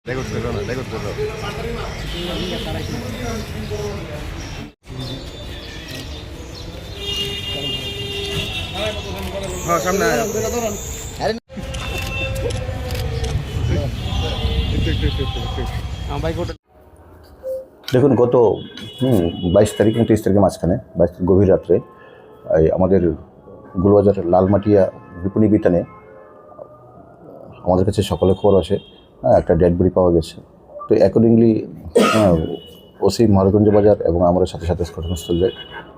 Record করো না, record করো। হ্যাঁ, সামনে আয়। আরে দেখুন, গত 22 তারিখ এবং 23 তারিখের মাঝখানে 22 গভীর রাত্রে আমাদের গোলবাজার লালমাটিয়া বিপণী বিতানে আমাদের কাছে সকালে খবর আসে একটা ডেড বডি পাওয়া গেছে। তো অ্যাকর্ডিংলি ওসি মহারাজগঞ্জ বাজার এবং আমরা সাথে সাথে ঘটনাস্থল যাই।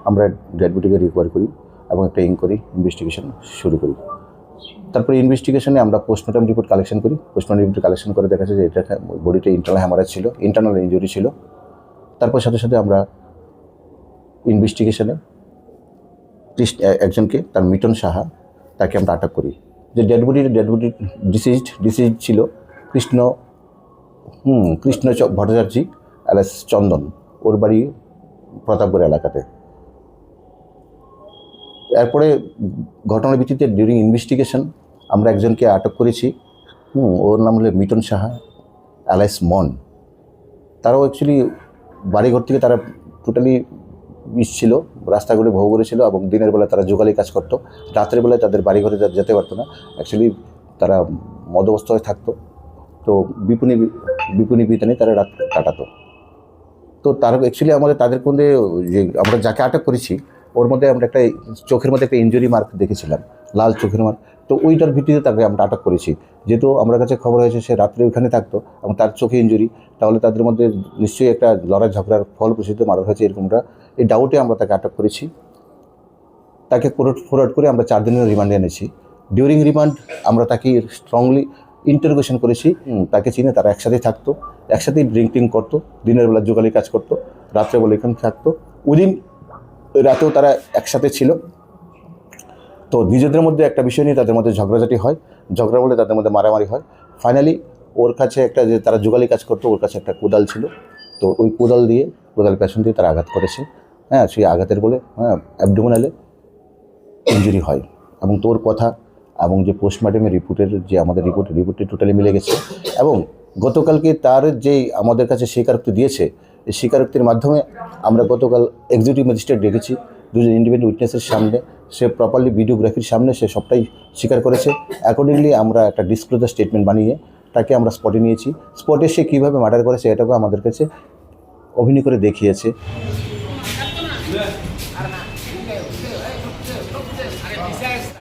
আমরা ডেড বডিকে রিকভার করি এবং একটা ইনভেস্টিগেশন শুরু করি। তারপরে ইনভেস্টিগেশনে আমরা পোস্টমর্টম রিপোর্ট কালেকশন করি। পোস্টমর্টম রিপোর্ট কালেকশন করে দেখা যায় যে এটা বডিটা ইন্টারনাল হ্যামারেজ ছিল, ইন্টারনাল ইনজুরি ছিল। তারপর সাথে সাথে আমরা ইনভেস্টিগেশনে একজনকে, তার মিটন সাহা, তাকে আমরা আটক করি। যে ডেড বডি ডিসিজড ছিল কৃষ্ণ ভট্টাচার্য অ্যালেস চন্দন, ওর বাড়ি প্রতাপগড় এলাকাতে। এরপরে ঘটনার ভিত্তিতে ডিউরিং ইনভেস্টিগেশন আমরা একজনকে আটক করেছি। ওর নাম হলো মিটন সাহা অ্যালেস মন। তারাও অ্যাকচুয়ালি বাড়িঘর থেকে তারা টোটালি ছিল, রাস্তাগুলি ভোগ করেছিল এবং দিনের বেলা তারা জোগালি কাজ করতো। রাতের বেলায় তাদের বাড়িঘরে যেতে পারতো না, অ্যাকচুয়ালি তারা মদবস্থায় থাকতো। তো বিপণী বিতানে তারা রাত কাটাতো। তো তারা অ্যাকচুয়ালি তাদের মধ্যে যে আমরা যাকে আটক করেছি ওর মধ্যে আমরা একটা চোখের মধ্যে একটা ইনজুরি মার্ক দেখেছিলাম, লাল চোখের মার্ক। তো ওইটার ভিত্তিতে তাকে আমরা আটক করেছি। যেহেতু আমার কাছে খবর হয়েছে সে রাত্রে ওইখানে থাকতো এবং তার চোখে ইনজুরি, তাহলে তাদের মধ্যে নিশ্চয়ই একটা লড়াই ঝগড়ার ফলপ্রসূতে মারা হয়েছে, এরকমটা এই ডাউটে আমরা তাকে আটক করেছি। তাকে ফরওয়ার্ড করে আমরা 4 দিনের রিমান্ডে এনেছি। ডিউরিং রিমান্ড আমরা তাকে স্ট্রংলি ইন্টারোগেশন করেছি। তাকে চিনে, তারা একসাথেই থাকতো, একসাথেই ড্রিঙ্কিং করতো, দিনের বেলা জোগালি কাজ করতো, রাত্রেবেলা এখানে থাকতো, ওদিন রাতেও তারা একসাথে ছিল। তো নিজেদের মধ্যে একটা বিষয় নিয়ে তাদের মধ্যে ঝগড়াঝাটি হয়, ঝগড়া বলে তাদের মধ্যে মারামারি হয়। ফাইনালি ওর কাছে একটা, যে তারা জোগালি কাজ করতো, ওর কাছে একটা কোদাল ছিল। তো ওই কোদাল পেছন দিয়ে তারা আঘাত করেছে। সেই আঘাতের বলে অ্যাবডোমিনালে ইনজুরি হয়। এবং তোর কথা এবং যে পোস্টমর্টমের রিপোর্টের যে আমাদের রিপোর্টটি টোটালি মিলে গেছে। এবং গতকালকে তার যে আমাদের কাছে স্বীকারোক্তি দিয়েছে, এই স্বীকারোক্তির মাধ্যমে আমরা গতকাল এক্সিকিউটিভ ম্যাজিস্ট্রেট ডেকেছি 2জন ইন্ডিপেন্ডেন্ট উইটনেসের সামনে। সে প্রপারলি ভিডিওগ্রাফির সামনে সে সবটাই স্বীকার করেছে। অ্যাকর্ডিংলি আমরা একটা ডিসক্লোজার স্টেটমেন্ট বানিয়ে তাকে আমরা স্পটে নিয়েছি। স্পটে সে কীভাবে মার্ডার করেছে এটাকেও আমাদের কাছে অভিনয় করে দেখিয়েছে।